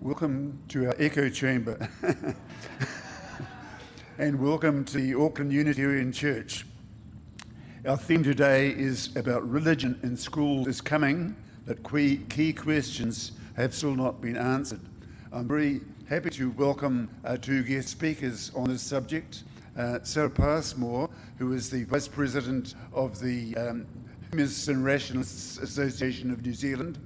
Welcome to our echo chamber and welcome to the Auckland Unitarian Church. Our theme today is about religion in schools is coming, but key questions have still not been answered. I'm very happy to welcome our two guest speakers on this subject. Sara Passmore, who is the Vice President of the Humanists and Rationalists Association of New Zealand,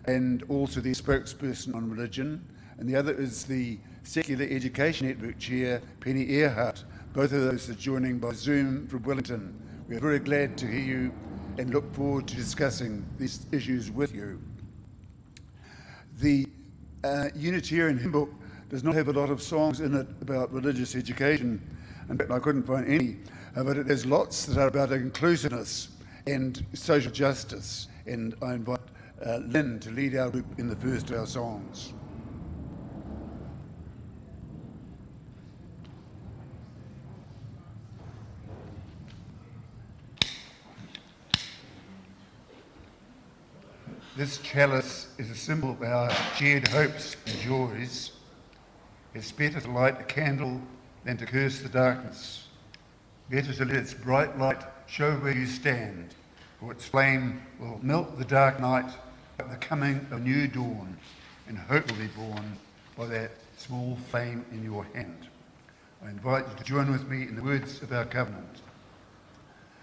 and also the spokesperson on religion, and the other is the Secular Education Network Chair, Penny Ehrhardt. Both of those are joining by Zoom from Wellington. We are very glad to hear you and look forward to discussing these issues with you. The Unitarian hymn book does not have a lot of songs in it about religious education. In fact, I couldn't find any, but it has lots that are about inclusiveness and social justice, and I invite Lynn to lead our group in the first of our songs. This chalice is a symbol of our shared hopes and joys. It's better to light a candle than to curse the darkness. Better to let its bright light show where you stand, for its flame will melt the dark night at the coming of new dawn, and hope will be born by that small flame in your hand. I invite you to join with me in the words of our covenant.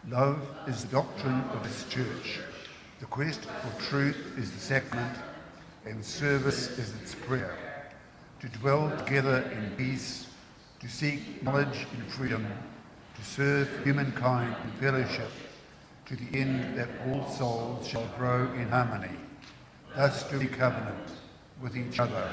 Love is the doctrine of this church. The quest for truth is the sacrament, and service is its prayer. To dwell together in peace, to seek knowledge and freedom, to serve humankind in fellowship, to the end that all souls shall grow in harmony. Thus do we covenant with each other.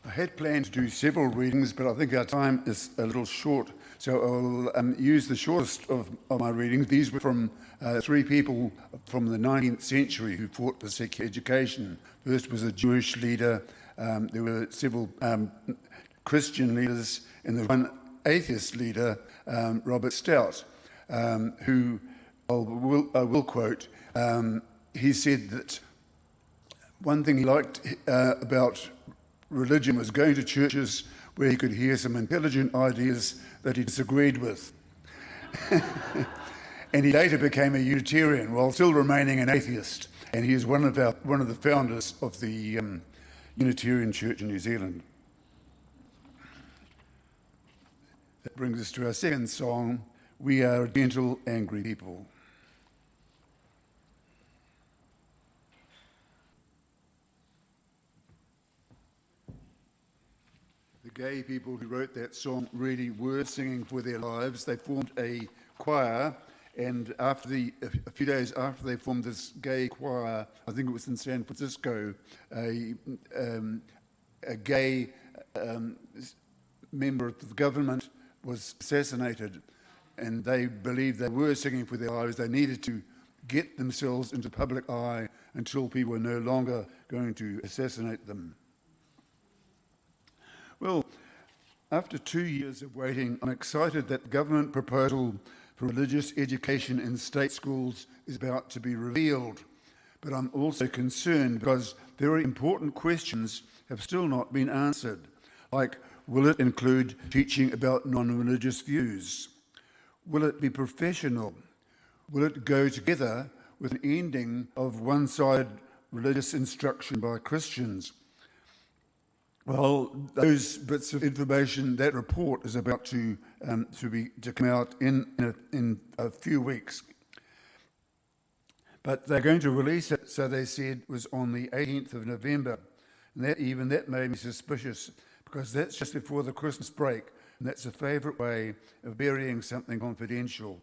I had planned to do several readings, but I think our time is a little short, so I'll use the shortest of my readings. These were from three people from the 19th century who fought for secular education. First was a Jewish leader, there were several Christian leaders, and there was one atheist leader, Robert Stout, who I will quote. He said that one thing he liked about religion was going to churches where he could hear some intelligent ideas that he disagreed with. And he later became a Unitarian while still remaining an atheist, and he is one of the founders of the Unitarian Church in New Zealand. That brings us to our second song, We Are a Gentle, Angry People. The gay people who wrote that song really were singing for their lives. They formed a choir, and a few days after they formed this gay choir, I think it was in San Francisco, a gay member of the government was assassinated, and they believed they were singing for their lives. They needed to get themselves into the public eye until people were no longer going to assassinate them. Well, after 2 years of waiting, I'm excited that the government proposal for religious education in state schools is about to be revealed. But I'm also concerned because very important questions have still not been answered, like will it include teaching about non-religious views? Will it be professional? Will it go together with an ending of one-sided religious instruction by Christians? Well, those bits of information, that report is about to come out in a few weeks. But they're going to release it, so they said, was on the 18th of November. And that made me suspicious, because that's just before the Christmas break, and that's a favourite way of burying something confidential.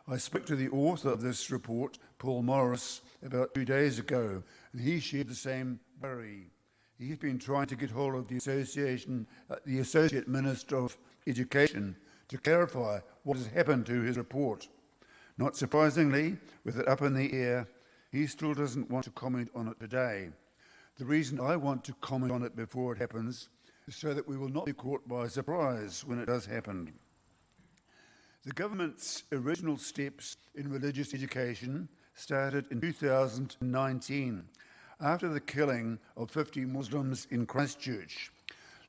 I spoke to the author of this report, Paul Morris, about 2 days ago, and he shared the same worry. He's been trying to get hold of the Associate Minister of Education to clarify what has happened to his report. Not surprisingly, with it up in the air, he still doesn't want to comment on it today. The reason I want to comment on it before it happens is so that we will not be caught by surprise when it does happen. The government's original steps in religious education started in 2019, after the killing of 50 Muslims in Christchurch.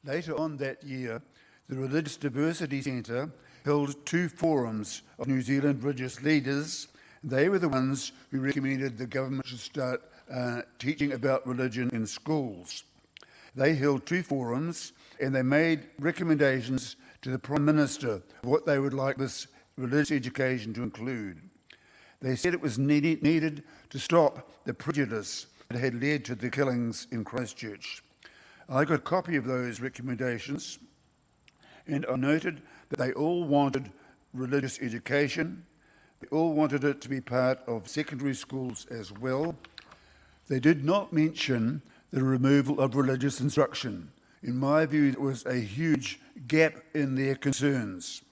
Later on that year, the Religious Diversity Centre held 2 forums of New Zealand religious leaders. They were the ones who recommended the government should start teaching about religion in schools. They held 2 forums and they made recommendations to the Prime Minister of what they would like this religious education to include. They said it was needed to stop the prejudice that had led to the killings in Christchurch. I got a copy of those recommendations, and I noted that they all wanted religious education. They all wanted it to be part of secondary schools as well. They did not mention the removal of religious instruction. In my view, there was a huge gap in their concerns.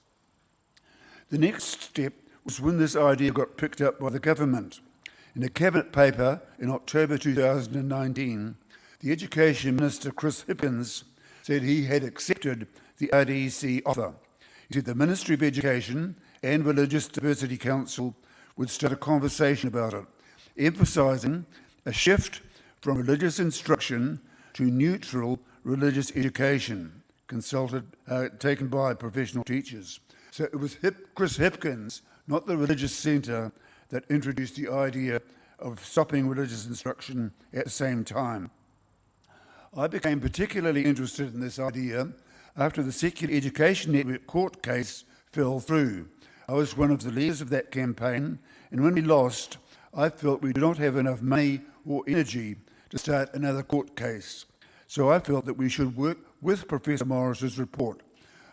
The next step was when this idea got picked up by the government. In a cabinet paper in October 2019, the Education Minister, Chris Hipkins, said he had accepted the RDC offer. He said the Ministry of Education and Religious Diversity Council would start a conversation about it, emphasising a shift from religious instruction to neutral religious education, taken by professional teachers. So it was Chris Hipkins, not the Religious Centre, that introduced the idea of stopping religious instruction at the same time. I became particularly interested in this idea after the Secular Education Network court case fell through. I was one of the leaders of that campaign, and when we lost, I felt we did not have enough money or energy to start another court case. So I felt that we should work with Professor Morris's report,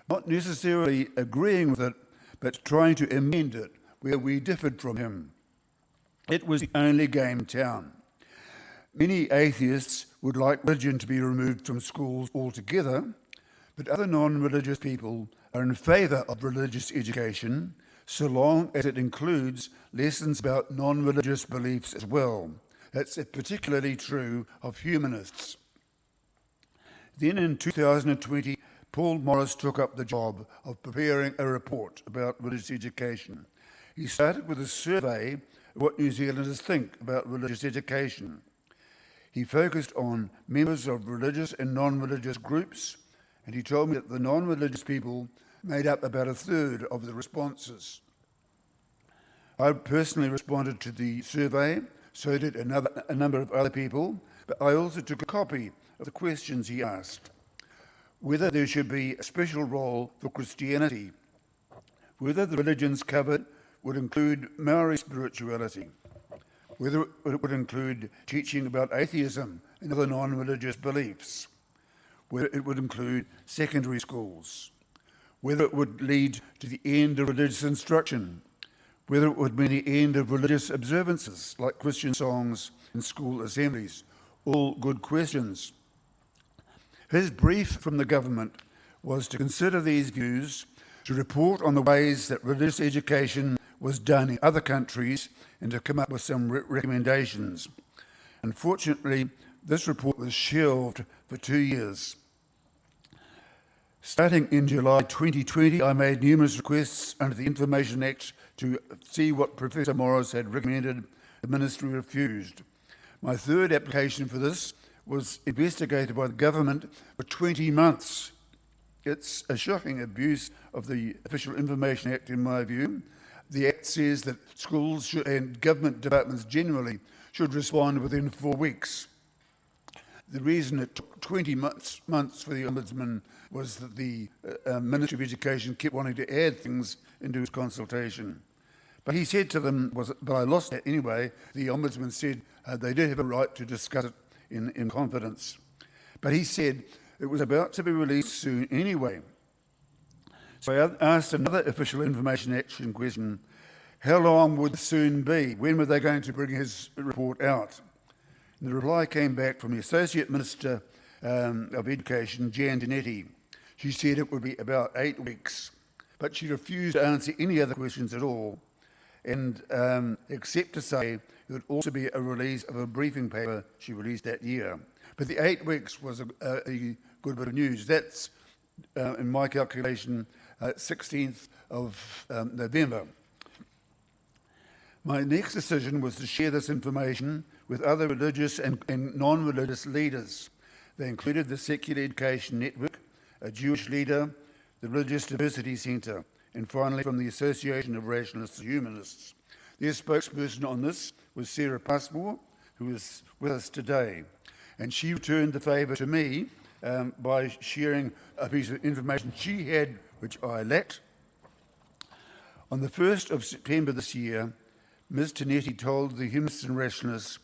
not necessarily agreeing with it, but trying to amend it where we differed from him. It was the only game in town. Many atheists would like religion to be removed from schools altogether, but other non-religious people are in favour of religious education, so long as it includes lessons about non-religious beliefs as well. That's particularly true of humanists. Then in 2020, Paul Morris took up the job of preparing a report about religious education. He started with a survey of what New Zealanders think about religious education. He focused on members of religious and non-religious groups, and he told me that the non-religious people made up about 1/3 of the responses. I personally responded to the survey, so did a number of other people, but I also took a copy of the questions he asked. Whether there should be a special role for Christianity, whether the religions covered would include Maori spirituality, whether it would include teaching about atheism and other non-religious beliefs, whether it would include secondary schools, whether it would lead to the end of religious instruction, whether it would mean the end of religious observances like Christian songs and school assemblies. All good questions. His brief from the government was to consider these views, to report on the ways that religious education was done in other countries, and to come up with some recommendations. Unfortunately, this report was shelved for 2 years. Starting in July 2020, I made numerous requests under the Information Act to see what Professor Morris had recommended. The Ministry refused. My third application for this was investigated by the government for 20 months. It's a shocking abuse of the Official Information Act, in my view. The Act says that schools and government departments generally should respond within 4 weeks. The reason it took 20 months for the Ombudsman was that the Ministry of Education kept wanting to add things into his consultation. But he said to them, but I lost that anyway, the Ombudsman said they did have a right to discuss it in confidence. But he said it was about to be released soon anyway. So I asked another Official Information Action question, how long would soon be? When were they going to bring his report out? And the reply came back from the Associate Minister of Education, Jan Dinetti. She said it would be about 8 weeks, but she refused to answer any other questions at all, and except to say it would also be a release of a briefing paper she released that year. But the 8 weeks was a good bit of news. That's, in my calculation, 16th of November. My next decision was to share this information with other religious and non-religious leaders. They included the Secular Education Network, a Jewish leader, the Religious Diversity Centre, and finally from the Association of Rationalists and Humanists. Their spokesperson on this was Sara Passmore, who is with us today. And she returned the favour to me by sharing a piece of information she had, which I lacked. On the 1st of September this year, Ms. Tinetti told the Humanists and Rationalists,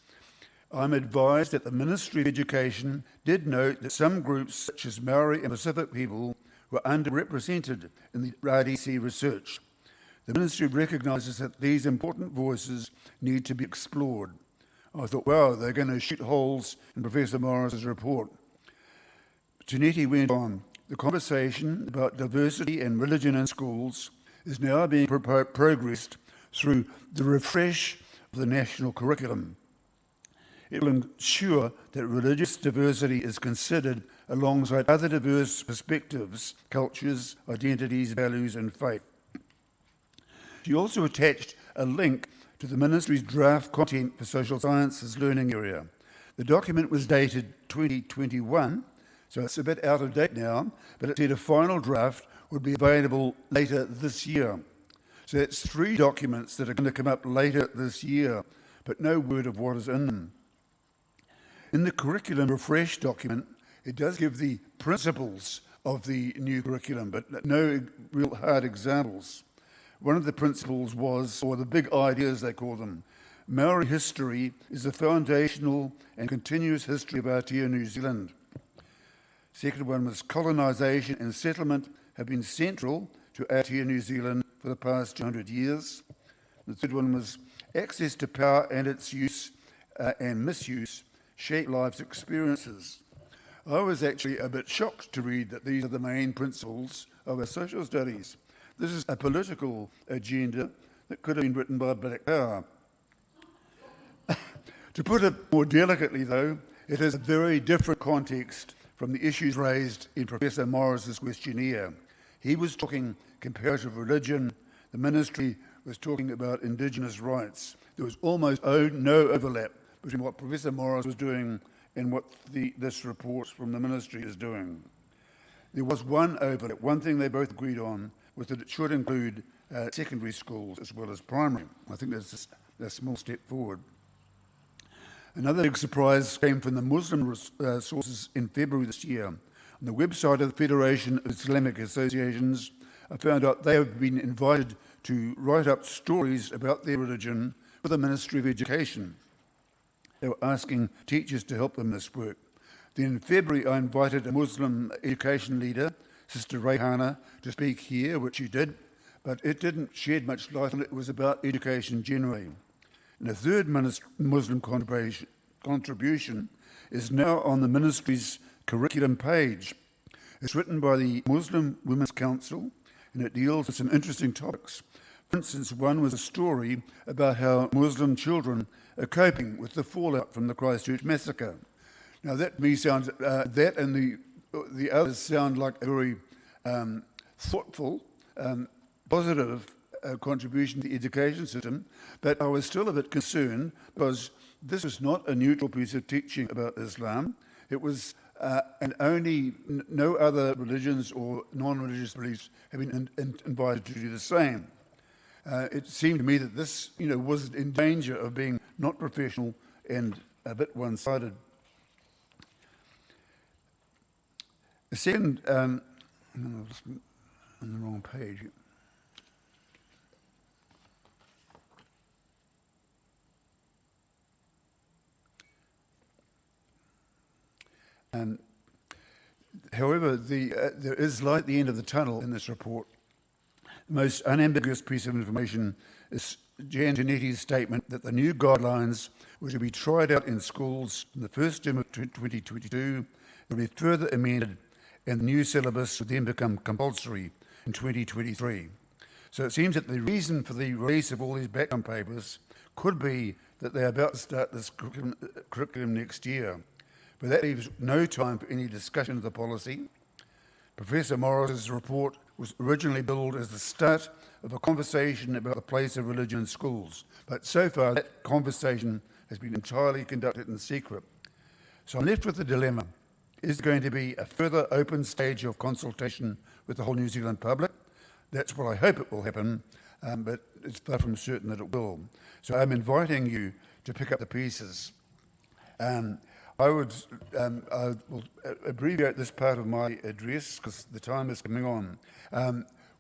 "I'm advised that the Ministry of Education did note that some groups, such as Maori and Pacific people, were underrepresented in the RDC research. The Ministry recognises that these important voices need to be explored." I thought, wow, they're going to shoot holes in Professor Morris's report. Tinetti went on, "The conversation about diversity and religion in schools is now being progressed through the refresh of the national curriculum. It will ensure that religious diversity is considered alongside other diverse perspectives, cultures, identities, values, and faith." She also attached a link to the Ministry's draft content for social sciences learning area. The document was dated 2021, so it's a bit out of date now, but it said a final draft would be available later this year. So that's 3 documents that are going to come up later this year, but no word of what is in them. In the curriculum refresh document, it does give the principles of the new curriculum, but no real hard examples. One of the principles was, or the big ideas they call them, Maori history is the foundational and continuous history of Aotearoa New Zealand. Second one was colonisation and settlement have been central to Aotearoa New Zealand for the past 200 years. The third one was access to power and its use and misuse shape life's experiences. I was actually a bit shocked to read that these are the main principles of our social studies. This is a political agenda that could have been written by Black Power. To put it more delicately, though, it is a very different context from the issues raised in Professor Morris's questionnaire. He was talking comparative religion. The ministry was talking about Indigenous rights. There was almost no overlap between what Professor Morris was doing and what this report from the ministry is doing. There was one overlap. One thing they both agreed on was that it should include secondary schools as well as primary. I think that's a small step forward. Another big surprise came from the Muslim sources in February this year. On the website of the Federation of Islamic Associations, I found out they have been invited to write up stories about their religion for the Ministry of Education. They were asking teachers to help them in this work. Then in February, I invited a Muslim education leader, Sister Rayhana, to speak here, which she did, but it didn't shed much light on it. It was about education generally. And the third Muslim contribution is now on the ministry's curriculum page. It's written by the Muslim Women's Council, and it deals with some interesting topics. For instance, one was a story about how Muslim children are coping with the fallout from the Christchurch massacre. Now that to me sounds, that and the others sound like a very thoughtful, positive contribution to the education system, but I was still a bit concerned because this was not a neutral piece of teaching about Islam. It was, and only no other religions or non-religious beliefs have been invited to do the same. It seemed to me that this, was in danger of being not professional and a bit one-sided. The second, I'm on the wrong page. However, there is light at the end of the tunnel in this report. The most unambiguous piece of information is Jan Tinetti's statement that the new guidelines were to be tried out in schools in the first term of 2022, will be further amended, and the new syllabus would then become compulsory in 2023. So it seems that the reason for the release of all these background papers could be that they're about to start this curriculum next year. But that leaves no time for any discussion of the policy. Professor Morris's report was originally billed as the start of a conversation about the place of religion in schools, but so far that conversation has been entirely conducted in secret. So I'm left with the dilemma. Is there going to be a further open stage of consultation with the whole New Zealand public? That's what I hope it will happen, but it's far from certain that it will. So I'm inviting you to pick up the pieces. I will abbreviate this part of my address because the time is coming on.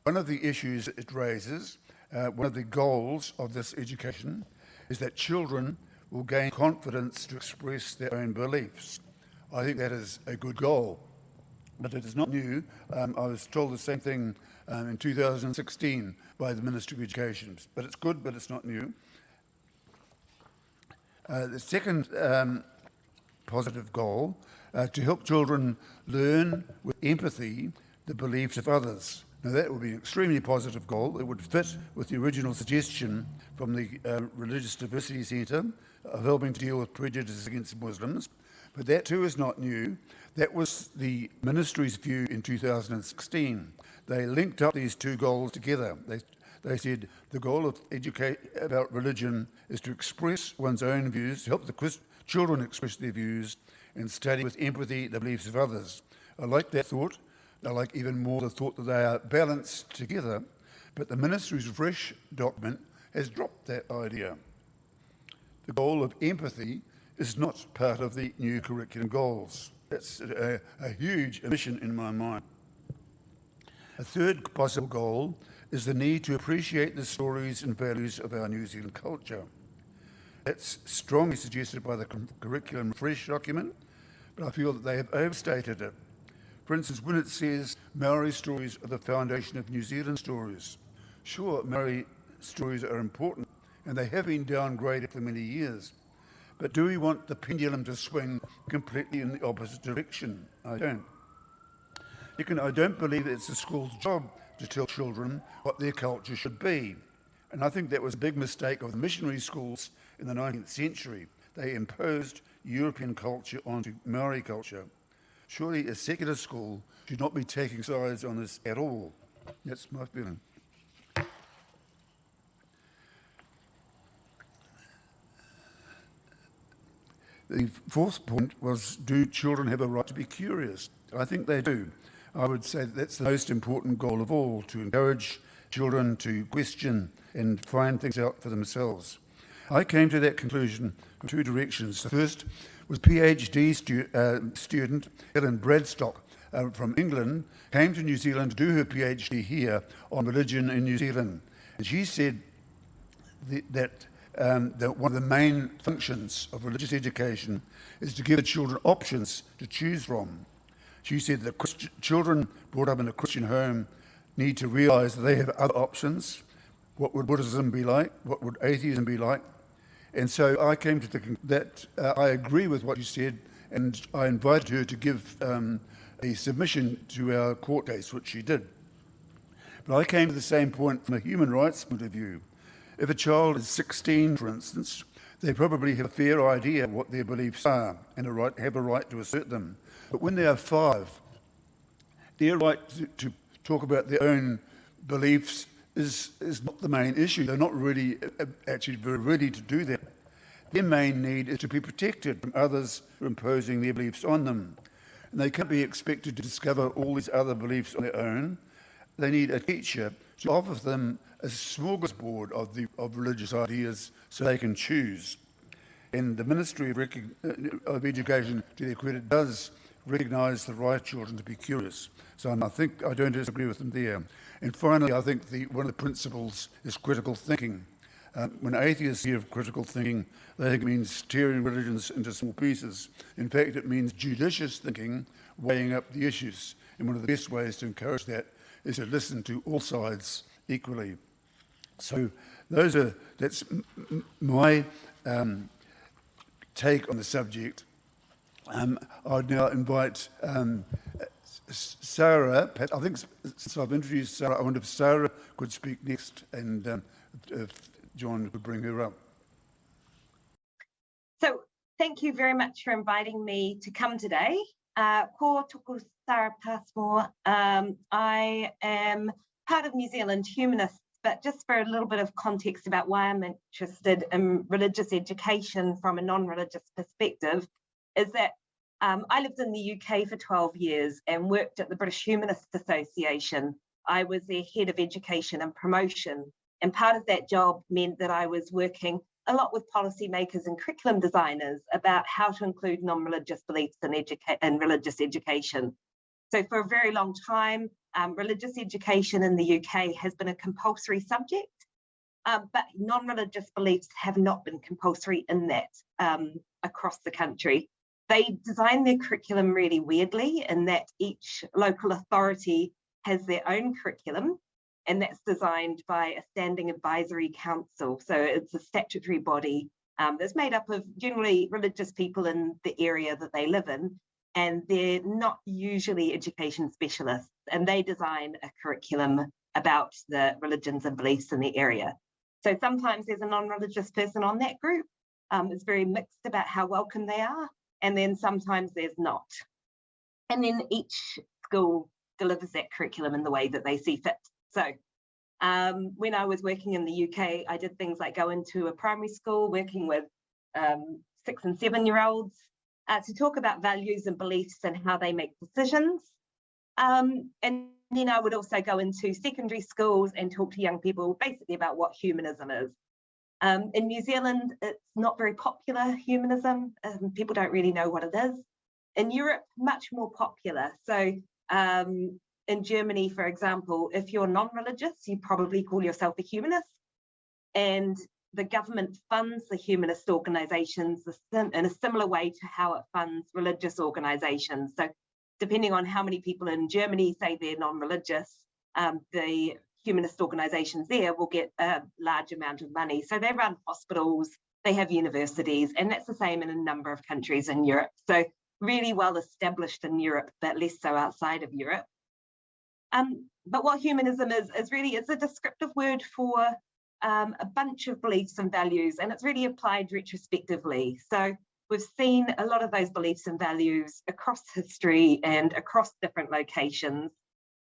One of the issues it raises, one of the goals of this education, is that children will gain confidence to express their own beliefs. I think that is a good goal, but it is not new. I was told the same thing in 2016 by the Ministry of Education, but it's good, but it's not new. The second positive goal, to help children learn with empathy the beliefs of others. Now that would be an extremely positive goal. It would fit with the original suggestion from the Religious Diversity Centre of helping to deal with prejudices against Muslims. But that too is not new. That was the ministry's view in 2016. They linked up these two goals together. They said the goal of educate about religion is to express one's own views, to help the children express their views, and study with empathy the beliefs of others. I like that thought. I like even more the thought that they are balanced together, but the ministry's fresh document has dropped that idea. The goal of empathy is not part of the new curriculum goals. That's a huge omission in my mind. A third possible goal is the need to appreciate the stories and values of our New Zealand culture. That's strongly suggested by the curriculum fresh document, but I feel that they have overstated it. For instance, when it says Maori stories are the foundation of New Zealand stories, sure, Maori stories are important, and they have been downgraded for many years. But do we want the pendulum to swing completely in the opposite direction? I don't. I don't believe it's the school's job to tell children what their culture should be. And I think that was a big mistake of the missionary schools in the 19th century. They imposed European culture onto Maori culture. Surely a secular school should not be taking sides on this at all. That's my feeling. The fourth point was, do children have a right to be curious? I think they do. I would say that's the most important goal of all, to encourage children to question and find things out for themselves. I came to that conclusion from two directions. The first was PhD student Helen Bradstock from England came to New Zealand to do her PhD here on religion in New Zealand. And she said that one of the main functions of religious education is to give the children options to choose from. She said that children brought up in a Christian home need to realise that they have other options. What would Buddhism be like? What would atheism be like? And so I came to that I agree with what you said, and I invited her to give a submission to our court case, which she did. But I came to the same point from a human rights point of view. If a child is 16, for instance, they probably have a fair idea of what their beliefs are and have a right to assert them. But when they are 5, their right to talk about their own beliefs is not the main issue. They're not really actually very ready to do that. Their main need is to be protected from others imposing their beliefs on them. And they can't be expected to discover all these other beliefs on their own. They need a teacher to offer them a smorgasbord of religious ideas so they can choose. And the Ministry of Education, to their credit, does recognise the right of children to be curious. So I don't disagree with them there. And finally, I think one of the principles is critical thinking. When atheists hear of critical thinking, they think it means tearing religions into small pieces. In fact, it means judicious thinking, weighing up the issues. And one of the best ways to encourage that is to listen to all sides equally. So that's my take on the subject. I'd now invite Sara. I think since I've introduced Sara, I wonder if Sara could speak next, and if John could bring her up. So thank you very much for inviting me to come today. Ko toko Sara Passmore. I am part of New Zealand Humanists, but just for a little bit of context about why I'm interested in religious education from a non-religious perspective, is that I lived in the UK for 12 years and worked at the British Humanists Association. I was their head of education and promotion, and part of that job meant that I was working a lot with policymakers and curriculum designers about how to include non-religious beliefs in religious education. So for a very long time, religious education in the UK has been a compulsory subject, but non-religious beliefs have not been compulsory in that across the country. They design their curriculum really weirdly in that each local authority has their own curriculum, and that's designed by a standing advisory council. So it's a statutory body that's made up of generally religious people in the area that they live in, and they're not usually education specialists, and they design a curriculum about the religions and beliefs in the area. So sometimes there's a non-religious person on that group. It's very mixed about how welcome they are, and then sometimes there's not. And then each school delivers that curriculum in the way that they see fit. So when I was working in the UK, I did things like go into a primary school working with 6 and 7-year-olds to talk about values and beliefs and how they make decisions. And then I would also go into secondary schools and talk to young people basically about what humanism is. In New Zealand, it's not very popular, humanism. People don't really know what it is. In Europe, much more popular. So in Germany, for example, if you're non-religious, you probably call yourself a humanist. And the government funds the humanist organisations in a similar way to how it funds religious organisations. So depending on how many people in Germany say they're non-religious, the humanist organisations there will get a large amount of money. So they run hospitals, they have universities, and that's the same in a number of countries in Europe. So really well established in Europe, but less so outside of Europe. But what humanism is really, it's a descriptive word for a bunch of beliefs and values, and it's really applied retrospectively. So we've seen a lot of those beliefs and values across history and across different locations.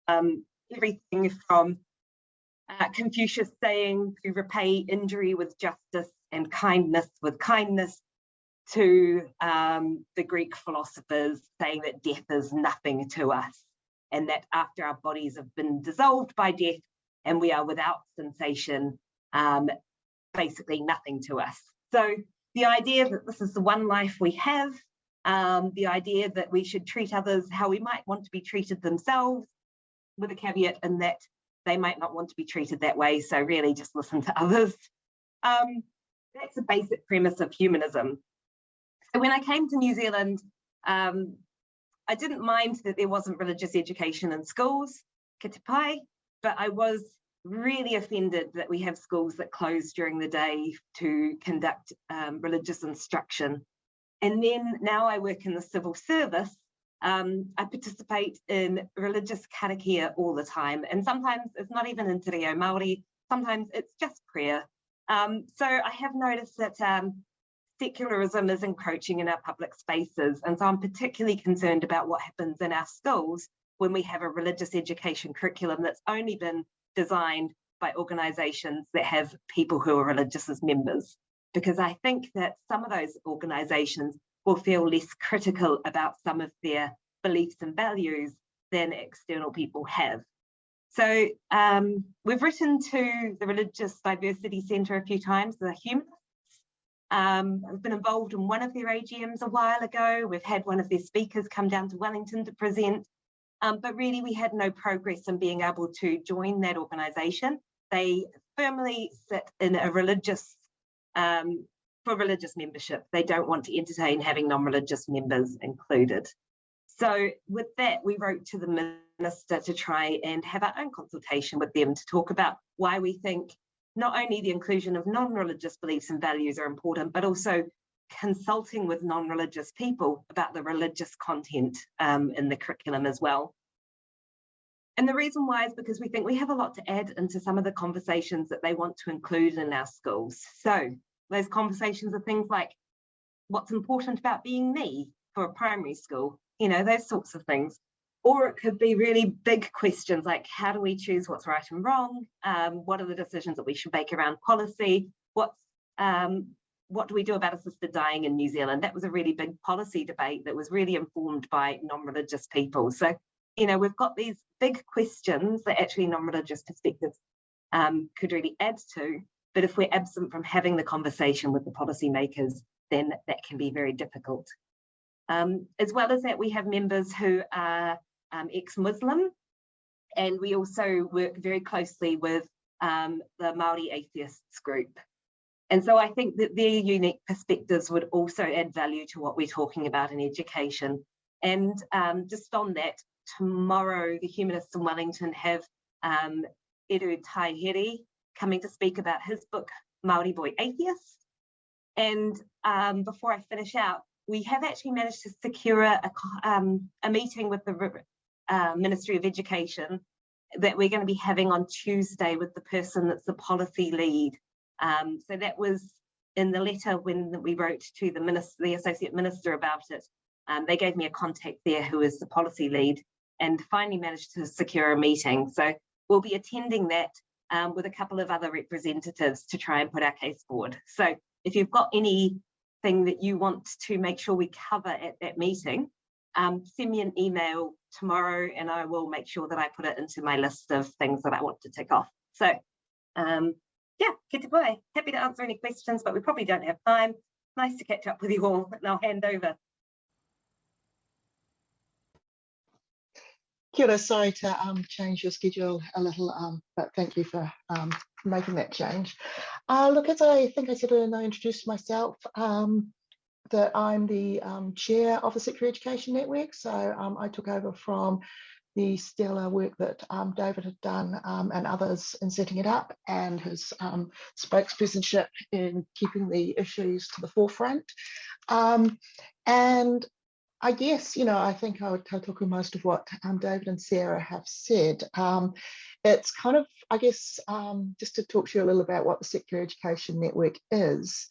Everything from Confucius saying to repay injury with justice and kindness with kindness, to the Greek philosophers saying that death is nothing to us, and that after our bodies have been dissolved by death and we are without sensation, basically nothing to us. So the idea that this is the one life we have, the idea that we should treat others how we might want to be treated themselves, with a caveat in that they might not want to be treated that way, so really just listen to others. That's the basic premise of humanism. So when I came to New Zealand, I didn't mind that there wasn't religious education in schools, kite pai, but I was really offended that we have schools that close during the day to conduct religious instruction. And then now I work in the civil service. I participate in religious karakia all the time, and sometimes it's not even in te reo Māori, sometimes it's just prayer. So I have noticed that secularism is encroaching in our public spaces, and so I'm particularly concerned about what happens in our schools when we have a religious education curriculum that's only been designed by organisations that have people who are religious as members, because I think that some of those organisations will feel less critical about some of their beliefs and values than external people have. So we've written to the Religious Diversity Centre a few times, the Humanists. I've been involved in one of their AGMs a while ago. We've had one of their speakers come down to Wellington to present, but really we had no progress in being able to join that organisation. They firmly sit in a religious, for religious membership. They don't want to entertain having non-religious members included. So with that, we wrote to the Minister to try and have our own consultation with them to talk about why we think not only the inclusion of non-religious beliefs and values are important, but also consulting with non-religious people about the religious content in the curriculum as well. And the reason why is because we think we have a lot to add into some of the conversations that they want to include in our schools. So those conversations are things like, what's important about being me for a primary school? you know, those sorts of things. Or it could be really big questions like, how do we choose what's right and wrong? What are the decisions that we should make around policy? What do we do about assisted dying in New Zealand? That was a really big policy debate that was really informed by non-religious people. So, you know, we've got these big questions that actually non-religious perspectives could really add to. But if we're absent from having the conversation with the policymakers, then that can be very difficult. As well as that, we have members who are ex-Muslim, and we also work very closely with the Māori atheists group. And so I think that their unique perspectives would also add value to what we're talking about in education. And just on that, tomorrow, the Humanists in Wellington have Eru Taihere coming to speak about his book, Māori Boy Atheist. And before I finish out, we have actually managed to secure a meeting with the Ministry of Education that we're going to be having on Tuesday with the person that's the policy lead. So that was in the letter when we wrote to the Associate Minister about it. They gave me a contact there who is the policy lead, and finally managed to secure a meeting. So we'll be attending that with a couple of other representatives to try and put our case forward. So if you've got anything that you want to make sure we cover at that meeting, send me an email tomorrow and I will make sure that I put it into my list of things that I want to tick off. So yeah, get to play. Happy to answer any questions, but we probably don't have time. Nice to catch up with you all, and I'll hand over. Kia ora, sorry to change your schedule a little, but thank you for making that change. Look, as I think I said when I introduced myself, that I'm the chair of the Secondary Education Network. So I took over from the stellar work that David had done and others in setting it up, and his spokespersonship in keeping the issues to the forefront. And I guess, you know, I think I would talk on most of what David and Sara have said. It's kind of, I guess, just to talk to you a little about what the Secondary Education Network is.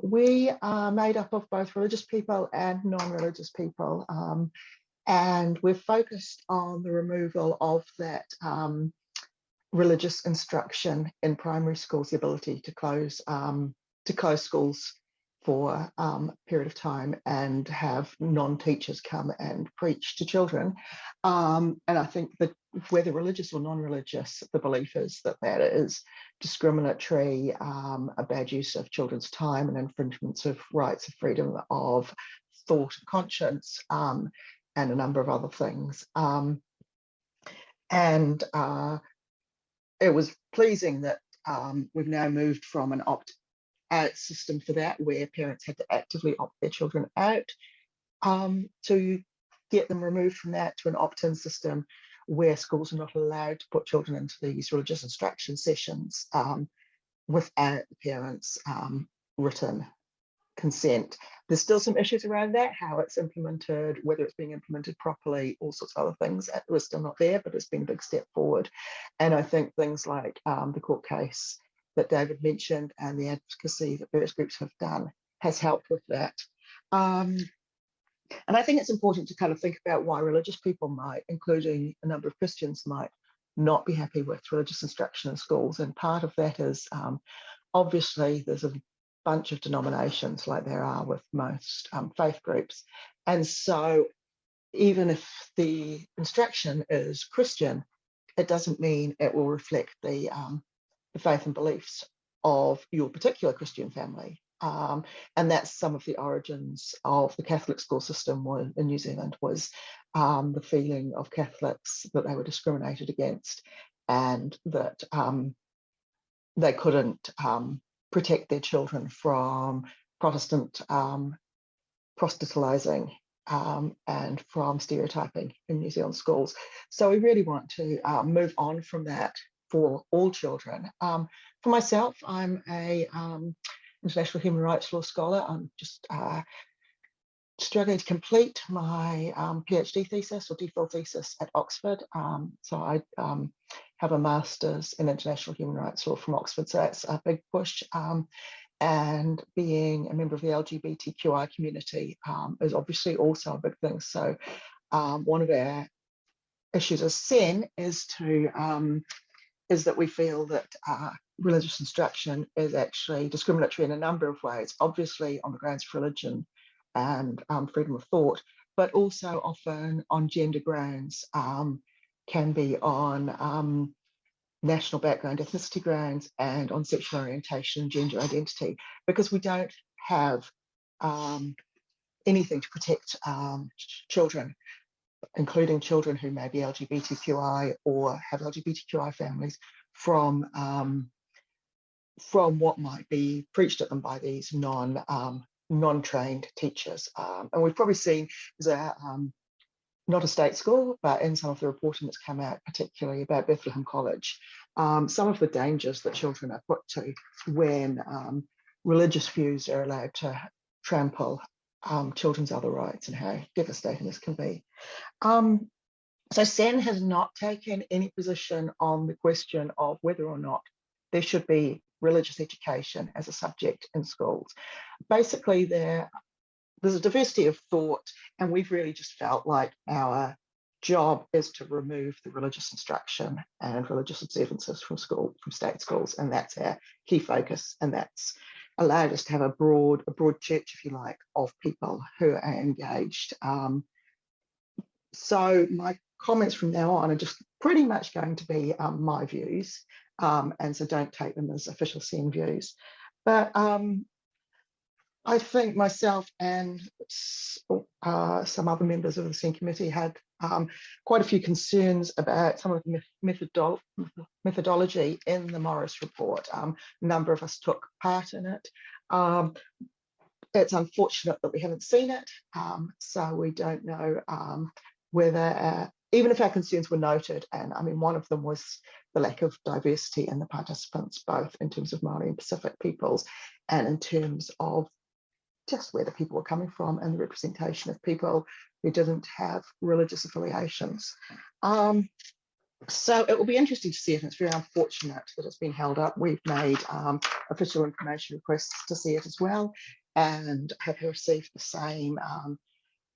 We are made up of both religious people and non-religious people. And we're focused on the removal of that religious instruction in primary schools, the ability to close schools for a period of time and have non-teachers come and preach to children. And I think that whether religious or non-religious, the belief is that that is discriminatory, a bad use of children's time, and infringements of rights of freedom of thought and conscience, and a number of other things. And it was pleasing that we've now moved from an opt-out system for that, where parents had to actively opt their children out, to get them removed from that to an opt-in system where schools are not allowed to put children into these religious instruction sessions without the parents' written consent. There's still some issues around that, how it's implemented, whether it's being implemented properly, all sorts of other things. We're still not there, but it's been a big step forward. And I think things like the court case that David mentioned and the advocacy that various groups have done has helped with that. And I think it's important to kind of think about why religious people might, including a number of Christians, might not be happy with religious instruction in schools. And part of that is obviously there's a bunch of denominations like there are with most faith groups. And so even if the instruction is Christian, it doesn't mean it will reflect the faith and beliefs of your particular Christian family. And that's some of the origins of the Catholic school system in New Zealand, was the feeling of Catholics that they were discriminated against and that they couldn't protect their children from Protestant proselytizing and from stereotyping in New Zealand schools. So we really want to move on from that for all children. For myself, I'm a international human rights law scholar. I'm just struggling to complete my PhD thesis or DPhil thesis at Oxford. So I have a master's in international human rights law from Oxford, so that's a big push. and being a member of the LGBTQI community is obviously also a big thing. So one of our issues as SEN is that we feel that religious instruction is actually discriminatory in a number of ways, obviously on the grounds of religion and freedom of thought, but also often on gender grounds, can be on national background, ethnicity grounds, and on sexual orientation and gender identity, because we don't have anything to protect children, including children who may be LGBTQI or have LGBTQI families, from what might be preached at them by these non-trained teachers. And we've probably seen not a state school, but in some of the reporting that's come out, particularly about Bethlehem College, some of the dangers that children are put to when religious views are allowed to trample children's other rights, and how devastating this can be. So SEN has not taken any position on the question of whether or not there should be religious education as a subject in schools. Basically, there's a diversity of thought, and we've really just felt like our job is to remove the religious instruction and religious observances from state schools, and that's our key focus, and that's allowed us to have a broad church, if you like, of people who are engaged. So my comments from now on are just pretty much going to be my views, and so don't take them as official SEN views. But I think myself and some other members of the SEN committee had quite a few concerns about some of the methodology in the Morris report. A number of us took part in it. It's unfortunate that we haven't seen it, so we don't know whether, even if our concerns were noted, and I mean, one of them was the lack of diversity in the participants, both in terms of Māori and Pacific peoples, and in terms of just where the people were coming from and the representation of people who didn't have religious affiliations. So it will be interesting to see it, and it's very unfortunate that it's been held up. We've made official information requests to see it as well, and have received the same,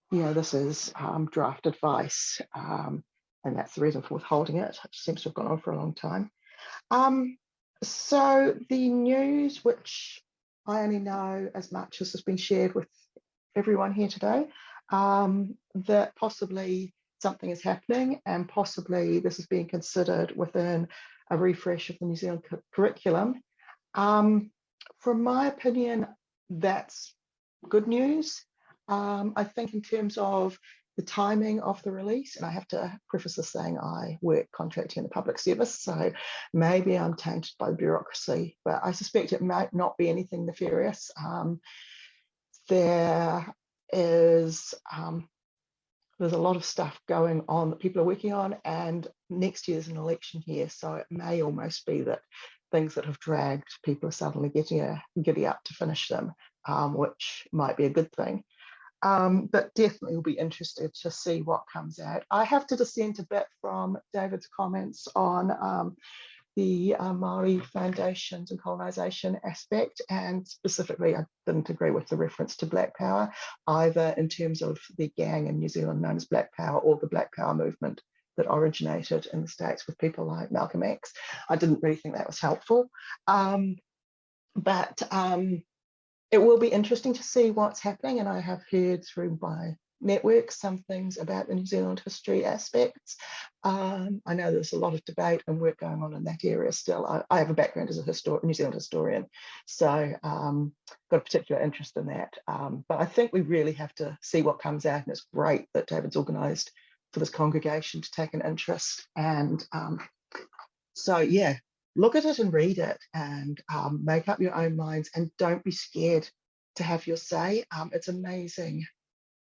this is draft advice, and that's the reason for withholding it. It seems to have gone on for a long time. So the news, which I only know as much as has been shared with everyone here today, that possibly something is happening, and possibly this is being considered within a refresh of the New Zealand curriculum. From my opinion, that's good news. I think in terms of the timing of the release, and I have to preface this saying I work contracting in the public service, so maybe I'm tainted by the bureaucracy, but I suspect it might not be anything nefarious. There's a lot of stuff going on that people are working on, and next year's an election year, so it may almost be that things that have dragged, people are suddenly getting giddy up to finish them, which might be a good thing. But definitely will be interested to see what comes out. I have to dissent a bit from David's comments on the Māori foundations and colonisation aspect, and specifically I didn't agree with the reference to Black Power, either in terms of the gang in New Zealand known as Black Power or the Black Power movement that originated in the States with people like Malcolm X. I didn't really think that was helpful. But it will be interesting to see what's happening, and I have heard through my network some things about the New Zealand history aspects. I know there's a lot of debate and work going on in that area still. I have a background as a New Zealand historian, so got a particular interest in that. But I think we really have to see what comes out, and it's great that David's organised for this congregation to take an interest. And so, yeah, look at it and read it, and make up your own minds, and don't be scared to have your say. It's amazing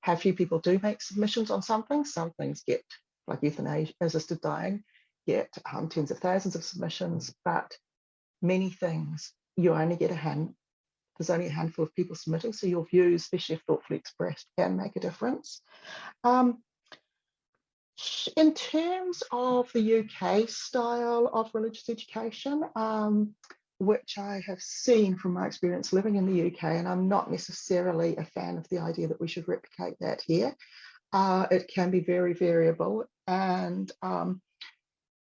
how few people do make submissions on something. Some things get, like euthanasia, assisted dying, get tens of thousands of submissions, but many things you only get there's only a handful of people submitting, so your views, especially if thoughtfully expressed, can make a difference. In terms of the UK style of religious education, which I have seen from my experience living in the UK, and I'm not necessarily a fan of the idea that we should replicate that here. It can be very variable, and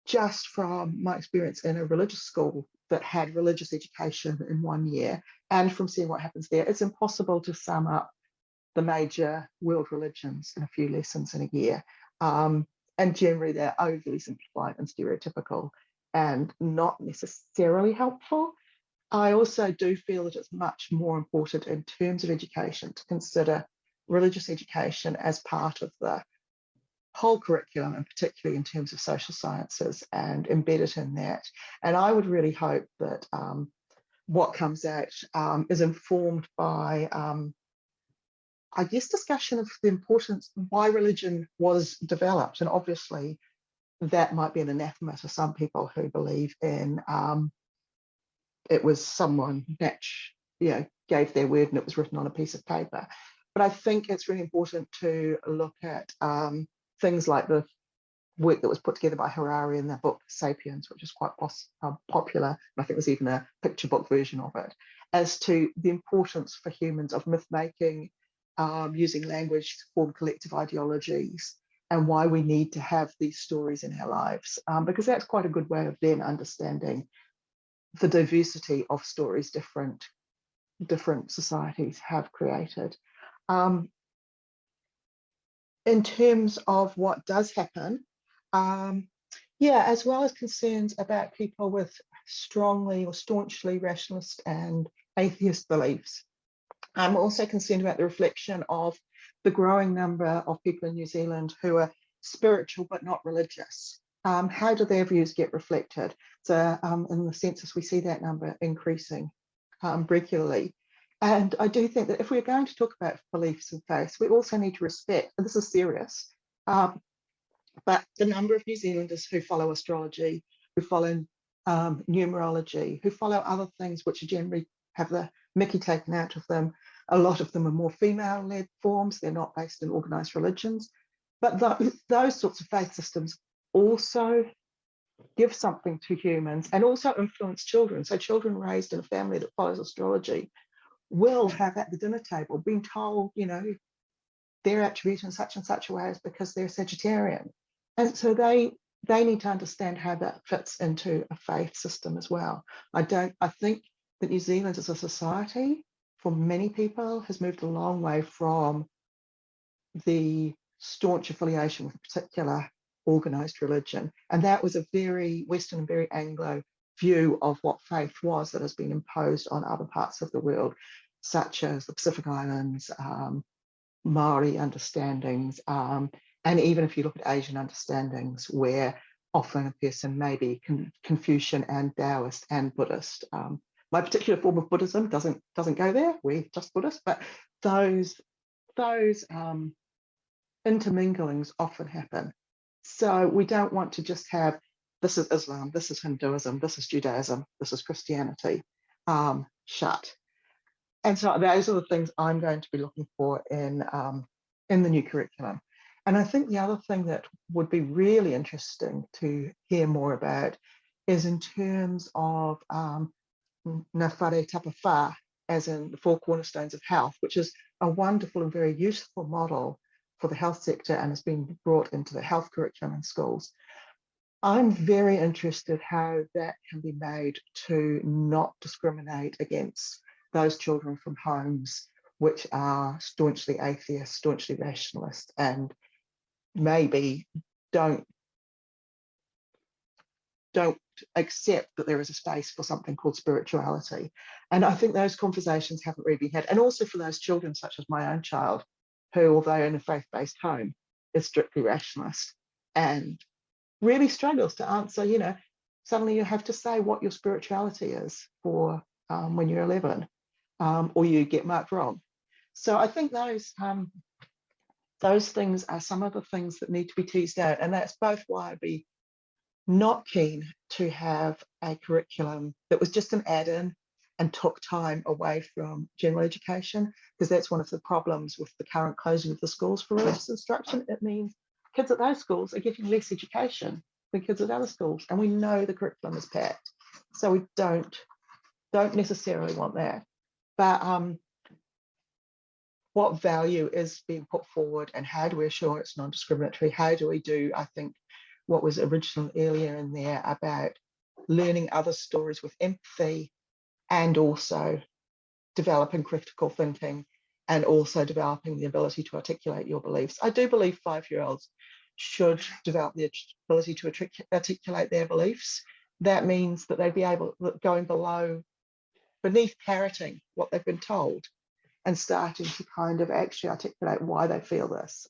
just from my experience in a religious school that had religious education in 1 year, and from seeing what happens there, it's impossible to sum up the major world religions in a few lessons in a year. And generally they're overly simplified and stereotypical and not necessarily helpful. I also do feel that it's much more important in terms of education to consider religious education as part of the whole curriculum, and particularly in terms of social sciences, and embed it in that. And I would really hope that what comes out is informed by, I guess, discussion of the importance, why religion was developed. And obviously that might be an anathema to some people who believe in it was someone that gave their word and it was written on a piece of paper. But I think it's really important to look at things like the work that was put together by Harari in the book Sapiens, which is quite popular. And I think there's even a picture book version of it, as to the importance for humans of myth making, using language to form collective ideologies, and why we need to have these stories in our lives, because that's quite a good way of then understanding the diversity of stories different societies have created. In terms of what does happen, as well as concerns about people with strongly or staunchly rationalist and atheist beliefs, I'm also concerned about the reflection of the growing number of people in New Zealand who are spiritual but not religious. How do their views get reflected? So in the census, we see that number increasing regularly. And I do think that if we're going to talk about beliefs and faiths, we also need to respect, and this is serious, but the number of New Zealanders who follow astrology, who follow numerology, who follow other things which generally have the mickey taken out of them. A lot of them are more female-led forms. They're not based in organised religions. But those sorts of faith systems also give something to humans and also influence children. So children raised in a family that follows astrology will have at the dinner table been told, their attribute in such and such a way is because they're Sagittarian. And so they need to understand how that fits into a faith system as well. I think that New Zealand as a society, for many people, has moved a long way from the staunch affiliation with a particular organised religion. And that was a very Western and very Anglo view of what faith was that has been imposed on other parts of the world, such as the Pacific Islands, Maori understandings, and even if you look at Asian understandings, where often a person may be Confucian and Taoist and Buddhist. My particular form of Buddhism doesn't go there. We're just Buddhist, but those interminglings often happen. So we don't want to just have, this is Islam, this is Hinduism, this is Judaism, this is Christianity, shut. And so those are the things I'm going to be looking for in the new curriculum. And I think the other thing that would be really interesting to hear more about is in terms of Ngā Whare Tapawhā, as in the 4 cornerstones of health, which is a wonderful and very useful model for the health sector and has been brought into the health curriculum in schools. I'm very interested how that can be made to not discriminate against those children from homes which are staunchly atheist, staunchly rationalist, and maybe don't accept that there is a space for something called spirituality. And I think those conversations haven't really been had. And also for those children, such as my own child, who, although in a faith-based home, is strictly rationalist and really struggles to answer, suddenly you have to say what your spirituality is for when you're 11, or you get marked wrong. So I think those things are some of the things that need to be teased out. And that's both why I'd be not keen to have a curriculum that was just an add-in and took time away from general education, because that's one of the problems with the current closing of the schools for religious instruction. It means kids at those schools are getting less education than kids at other schools, and we know the curriculum is packed. So we don't don't necessarily want that. But what value is being put forward, and how do we assure it's non-discriminatory? How do we do, I think, what was original earlier in there about learning other stories with empathy, and also developing critical thinking, and also developing the ability to articulate your beliefs. I do believe 5-year-olds should develop the ability to articulate their beliefs. That means that they'd be able, going beneath parroting what they've been told, and starting to kind of actually articulate why they feel this.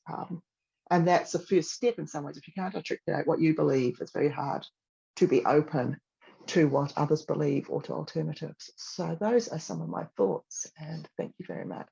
And that's the first step in some ways. If you can't articulate what you believe, it's very hard to be open to what others believe or to alternatives. So those are some of my thoughts, and thank you very much.